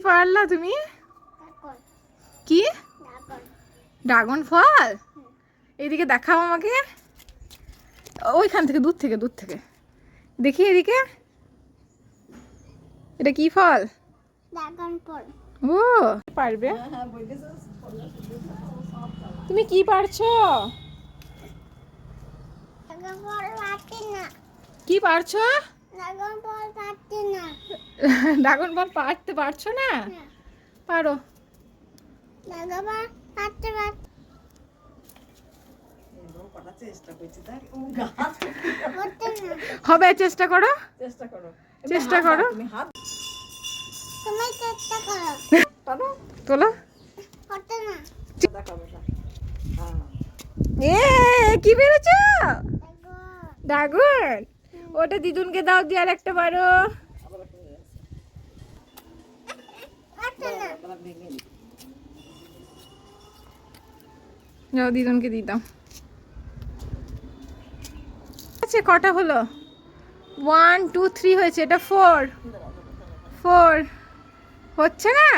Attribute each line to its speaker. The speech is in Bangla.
Speaker 1: পারলা তুমি? কি? ড্রাগন ফল? এদিকে দেখাও আমাকে। ওইখান থেকে, দূর থেকে, দূর থেকে দেখি। এদিকে এটা কি ফল?
Speaker 2: ড্রাগন ফল।
Speaker 1: ও পারবে। তুমি কি পারছো?
Speaker 2: ড্রাগন ফল পারছি না।
Speaker 1: কি পারছো?
Speaker 2: ড্রাগন ফল পারছি না।
Speaker 1: ড্রাগন ফল পারতে পারছো না? পারো।
Speaker 2: ড্রাগন ফল পারতে পারছি
Speaker 1: হবে, চেষ্টা করো। চেষ্টা করো।
Speaker 2: তুমি চেষ্টা করো।
Speaker 1: তোলো।
Speaker 2: করতে না।
Speaker 1: এ কি বেরোছো? ড্রাগন। ওটা দিদুনকে দাও, দিয়ে আর একটা পারো। যাও দিদুনকে দিয়ে দাও। আচ্ছা কটা হলো? 1 2 3 হয়েছে, এটা 4 হচ্ছে না।